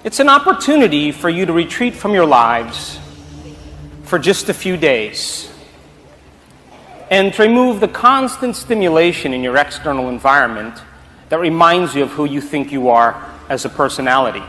It's an opportunity for you to retreat from your lives for just a few days and to remove the constant stimulation in your external environment that reminds you of who you think you are as a personality.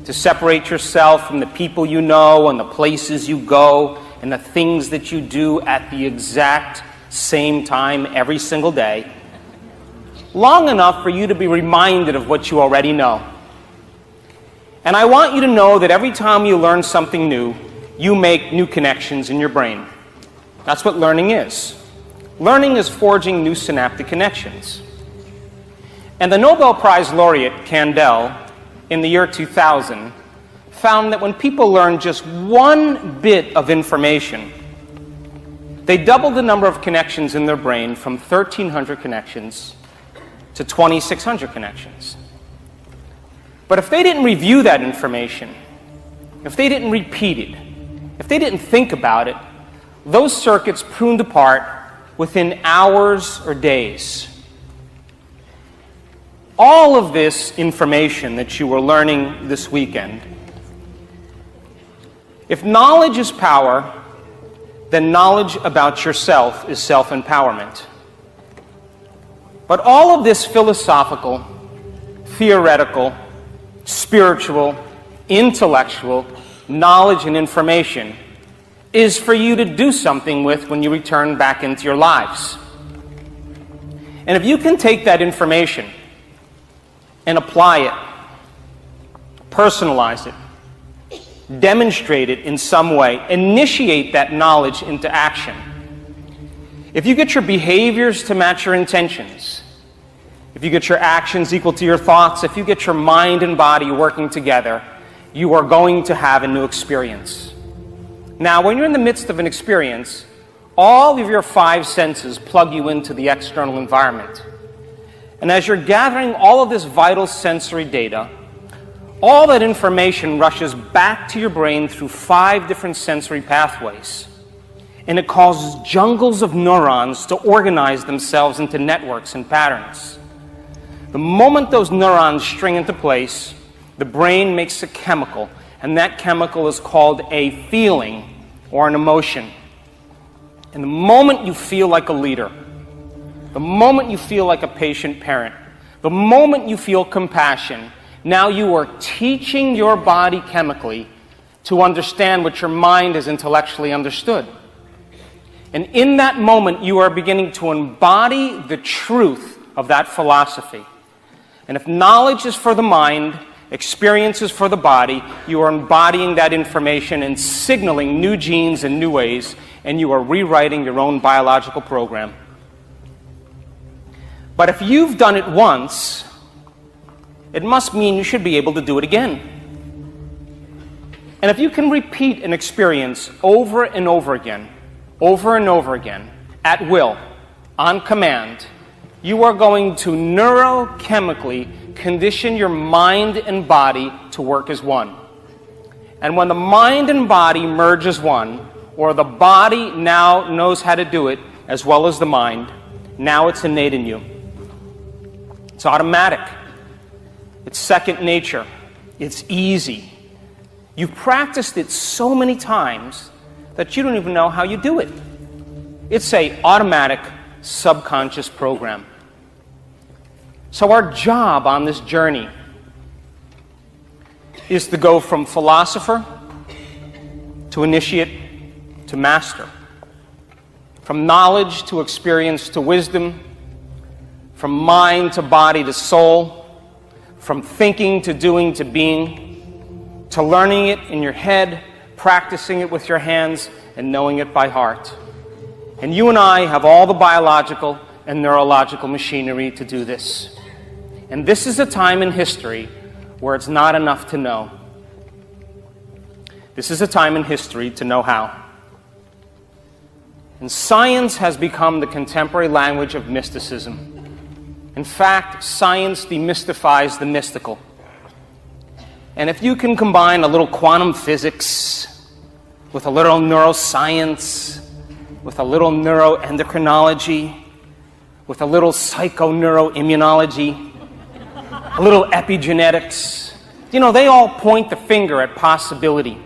To separate yourself from the people you know and the places you go and the things that you do at the exact same time every single day, long enough for you to be reminded of what you already know. And I want you to know that every time you learn something new, you make new connections in your brain. That's what learning is. Learning is forging new synaptic connections. And the Nobel Prize laureate Kandel, in the year 2000, found that when people learn just one bit of information, they doubled the number of connections in their brain from 1,300 connections to 2,600 connections. But if they didn't review that information, if they didn't repeat it, if they didn't think about it, those circuits pruned apart within hours or days. All of this information that you were learning this weekend, if knowledge is power, then knowledge about yourself is self-empowerment. But all of this philosophical, theoretical, spiritual, intellectual knowledge and information is for you to do something with when you return back into your lives. And if you can take that information and apply it, personalize it, demonstrate it in some way, initiate that knowledge into action. If you get your behaviors to match your intentions, if you get your actions equal to your thoughts, if you get your mind and body working together, you are going to have a new experience. Now, when you're in the midst of an experience, all of your five senses plug you into the external environment. And as you're gathering all of this vital sensory data, all that information rushes back to your brain through 5 different sensory pathways. And it causes jungles of neurons to organize themselves into networks and patterns. The moment those neurons string into place, the brain makes a chemical, and that chemical is called a feeling or an emotion. And the moment you feel like a leader, the moment you feel like a patient parent, the moment you feel compassion, now you are teaching your body chemically to understand what your mind has intellectually understood. And in that moment, you are beginning to embody the truth of that philosophy. And if knowledge is for the mind, experience is for the body, you are embodying that information and signaling new genes in new ways, and you are rewriting your own biological program. But if you've done it once, it must mean you should be able to do it again. And if you can repeat an experience over and over again, at will, on command, you are going to neurochemically condition your mind and body to work as one. And when the mind and body merge as one, or the body now knows how to do it as well as the mind, now it's innate in you. It's automatic. It's second nature. It's easy. You've practiced it so many times that you don't even know how you do it. It's an automatic subconscious program. So our job on this journey is to go from philosopher to initiate to master, from knowledge to experience to wisdom, from mind to body to soul, from thinking to doing to being, to learning it in your head, practicing it with your hands, and knowing it by heart. And you and I have all the biological and neurological machinery to do this. And this is a time in history where it's not enough to know. This is a time in history to know how. And science has become the contemporary language of mysticism. In fact, science demystifies the mystical. And if you can combine a little quantum physics with a little neuroscience, with a little neuroendocrinology, with a little psychoneuroimmunology, a little epigenetics, You know, they all point the finger at possibility.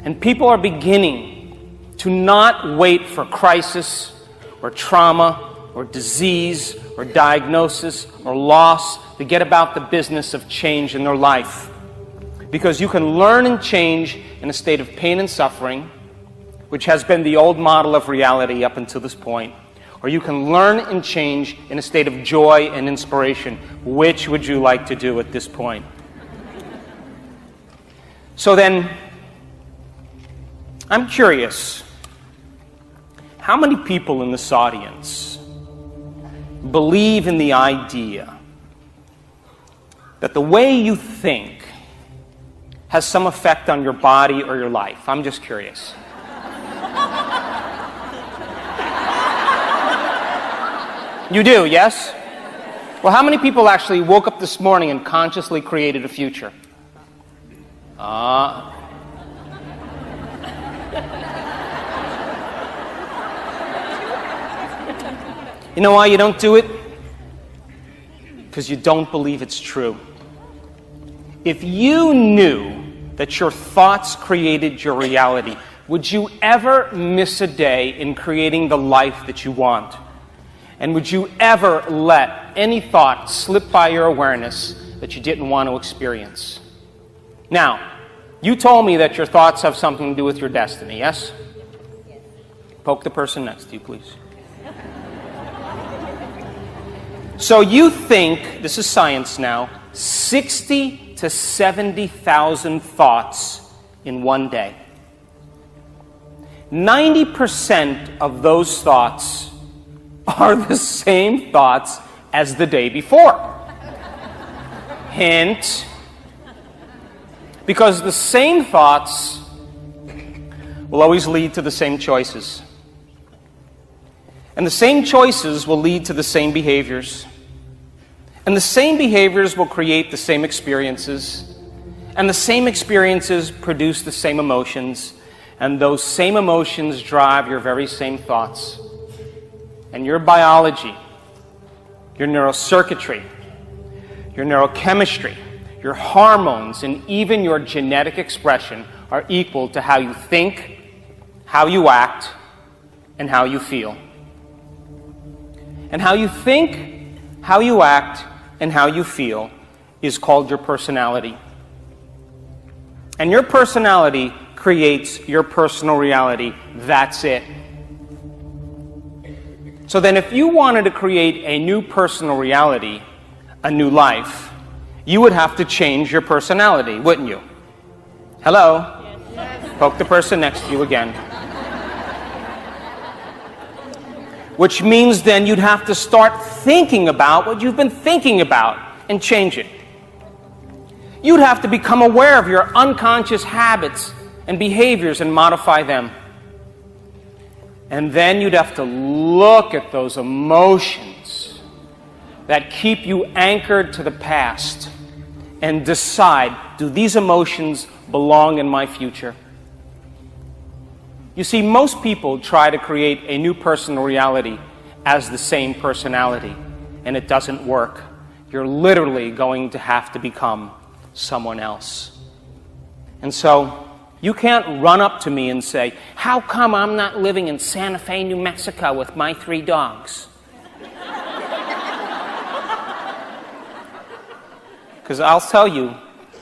And people are beginning to not wait for crisis or trauma or disease or diagnosis or loss to get about the business of change in their life. Because you can learn and change in a state of pain and suffering, which has been the old model of reality up until this point, or you can learn and change in a state of joy and inspiration. Which would you like to do at this point? So then, I'm curious, how many people in this audience believe in the idea that the way you think has some effect on your body or your life? I'm just curious. You do, yes? Well, how many people actually woke up this morning and consciously created a future? You know why you don't do it? Because you don't believe it's true. If you knew that your thoughts created your reality, would you ever miss a day in creating the life that you want? And would you ever let any thought slip by your awareness that you didn't want to experience? Now, you told me that your thoughts have something to do with your destiny, yes? Yes. Poke the person next to you, please. So you think, this is science now, 60 to 70,000 thoughts in one day. 90% of those thoughts are the same thoughts as the day before. Hint, because the same thoughts will always lead to the same choices. And the same choices will lead to the same behaviors. And the same behaviors will create the same experiences. And the same experiences produce the same emotions. And those same emotions drive your very same thoughts. And your biology, your neurocircuitry, your neurochemistry, your hormones, and even your genetic expression are equal to how you think, how you act, and how you feel. And how you think, how you act, and how you feel is called your personality. And your personality creates your personal reality. That's it. So then if you wanted to create a new personal reality, a new life, you would have to change your personality, wouldn't you? Hello? Yes. Poke the person next to you again. Which means then you'd have to start thinking about what you've been thinking about and change it. You'd have to become aware of your unconscious habits and behaviors and modify them. And then you'd have to look at those emotions that keep you anchored to the past and decide, do these emotions belong in my future? You see, most people try to create a new personal reality as the same personality, and it doesn't work. You're literally going to have to become someone else. And so, you can't run up to me and say, how come I'm not living in Santa Fe, New Mexico with my 3 dogs? Because I'll tell you,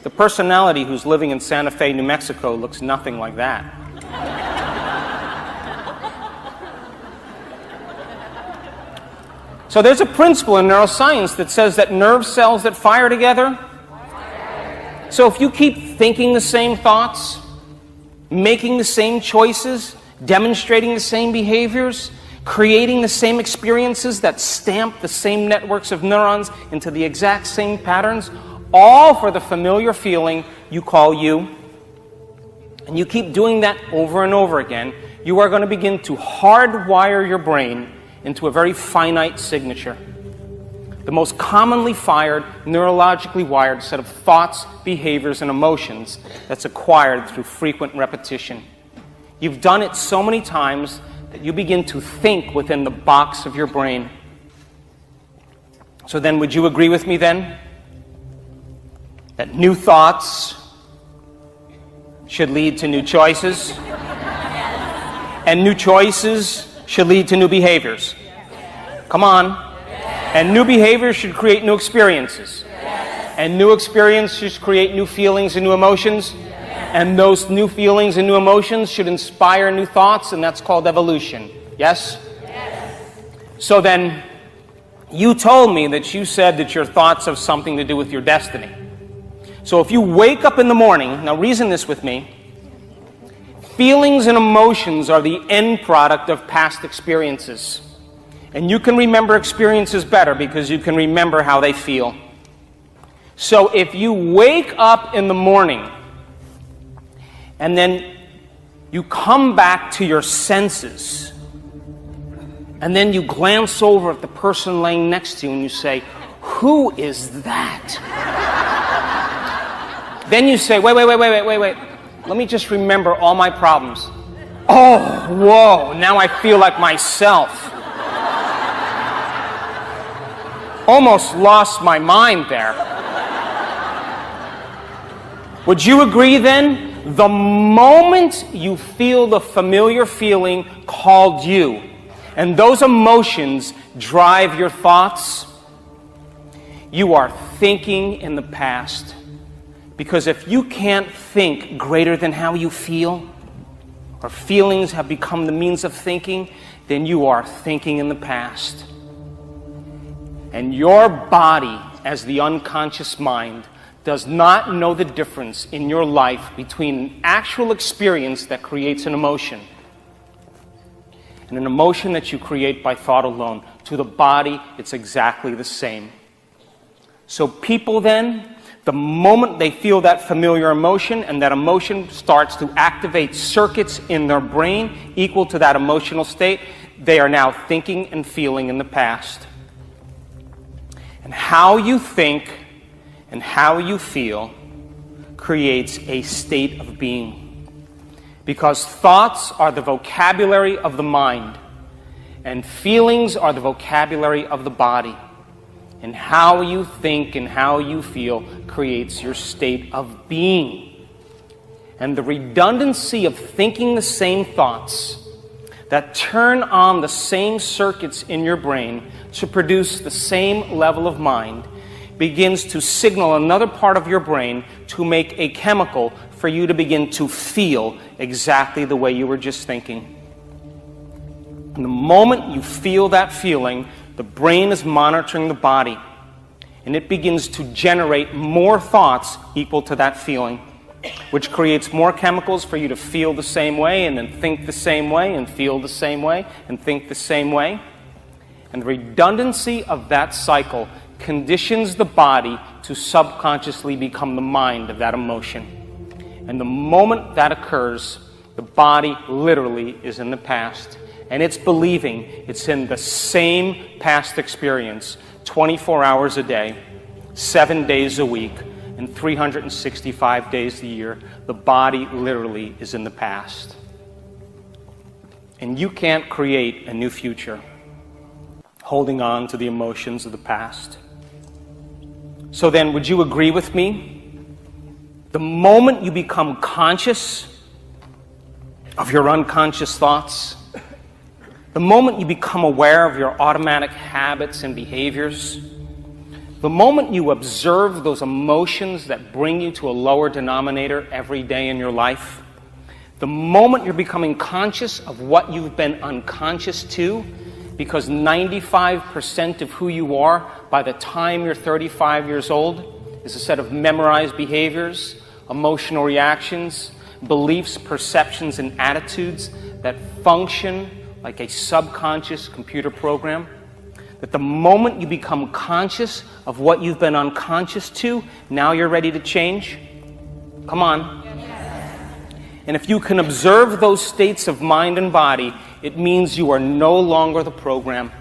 the personality who's living in Santa Fe, New Mexico looks nothing like that. So there's a principle in neuroscience that says that nerve cells that fire together. So if you keep thinking the same thoughts, making the same choices, demonstrating the same behaviors, creating the same experiences that stamp the same networks of neurons into the exact same patterns, all for the familiar feeling you call you, and you keep doing that over and over again, you are going to begin to hardwire your brain into a very finite signature. The most commonly fired, neurologically wired set of thoughts, behaviors, and emotions that's acquired through frequent repetition. You've done it so many times that you begin to think within the box of your brain. So then, would you agree with me then? that new thoughts should lead to new choices, and new choices should lead to new behaviors. Come on. And new behaviors should create new experiences. And new experiences create new feelings and new emotions. And those new feelings and new emotions should inspire new thoughts, and that's called evolution. Yes? So then, you told me that you said that your thoughts have something to do with your destiny. So if you wake up in the morning, now reason this with me, feelings and emotions are the end product of past experiences. And you can remember experiences better because you can remember how they feel. So if you wake up in the morning and then you come back to your senses, and then you glance over at the person laying next to you and you say, "Who is that?" Then you say, wait. Let me just remember all my problems. Oh, whoa, now I feel like myself. Almost lost my mind there. Would you agree then? The moment you feel the familiar feeling called you, and those emotions drive your thoughts, you are thinking in the past. Because if you can't think greater than how you feel, or feelings have become the means of thinking, then you are thinking in the past. And your body, as the unconscious mind, does not know the difference in your life between an actual experience that creates an emotion and an emotion that you create by thought alone. To the body, it's exactly the same. So people then, the moment they feel that familiar emotion, and that emotion starts to activate circuits in their brain equal to that emotional state, they are now thinking and feeling in the past. And how you think and how you feel creates a state of being. Because thoughts are the vocabulary of the mind, and feelings are the vocabulary of the body. And how you think and how you feel creates your state of being. And the redundancy of thinking the same thoughts that turn on the same circuits in your brain to produce the same level of mind begins to signal another part of your brain to make a chemical for you to begin to feel exactly the way you were just thinking. And the moment you feel that feeling, the brain is monitoring the body, and it begins to generate more thoughts equal to that feeling, which creates more chemicals for you to feel the same way, and then think the same way, and feel the same way, and think the same way. And the redundancy of that cycle conditions the body to subconsciously become the mind of that emotion. And the moment that occurs, the body literally is in the past. And it's believing it's in the same past experience 24 hours a day, 7 days a week, and 365 days a year. The body literally is in the past. And you can't create a new future holding on to the emotions of the past. So then, would you agree with me? The moment you become conscious of your unconscious thoughts, the moment you become aware of your automatic habits and behaviors, the moment you observe those emotions that bring you to a lower denominator every day in your life, the moment you're becoming conscious of what you've been unconscious to, because 95% of who you are by the time you're 35 years old is a set of memorized behaviors, emotional reactions, beliefs, perceptions, and attitudes that function like a subconscious computer program, that the moment you become conscious of what you've been unconscious to, now you're ready to change? Come on. And if you can observe those states of mind and body, it means you are no longer the program.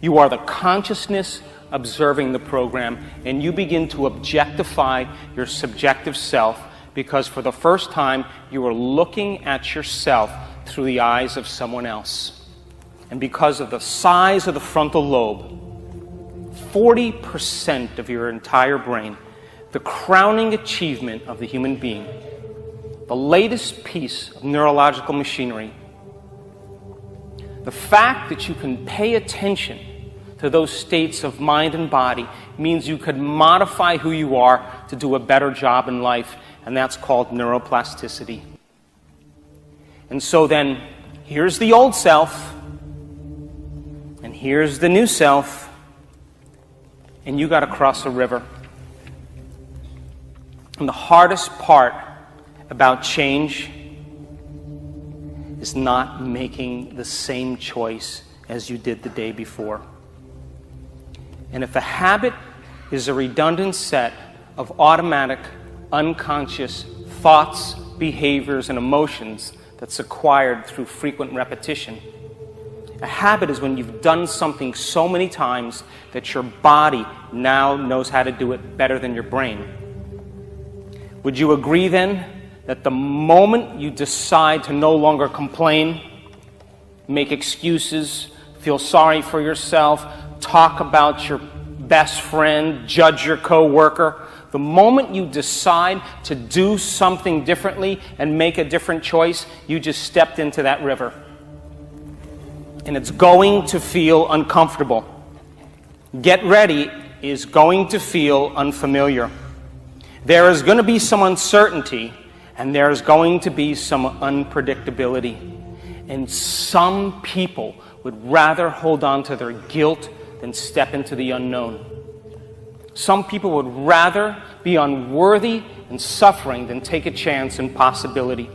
You are the consciousness observing the program, and you begin to objectify your subjective self, because for the first time you are looking at yourself through the eyes of someone else. And because of the size of the frontal lobe, 40% of your entire brain, the crowning achievement of the human being, the latest piece of neurological machinery, the fact that you can pay attention to those states of mind and body means you could modify who you are to do a better job in life, and that's called neuroplasticity. And so then, here's the old self, and here's the new self, and you got to cross a river. And the hardest part about change is not making the same choice as you did the day before. And if a habit is a redundant set of automatic, unconscious thoughts, behaviors, and emotions that's acquired through frequent repetition, a habit is when you've done something so many times that your body now knows how to do it better than your brain. Would you agree then that the moment you decide to no longer complain, make excuses, feel sorry for yourself, talk about your best friend, judge your coworker, the moment you decide to do something differently and make a different choice, you just stepped into that river. And it's going to feel uncomfortable. Get ready is going to feel unfamiliar. There is going to be some uncertainty, and there is going to be some unpredictability. And some people would rather hold on to their guilt than step into the unknown. Some people would rather be unworthy and suffering than take a chance in possibility.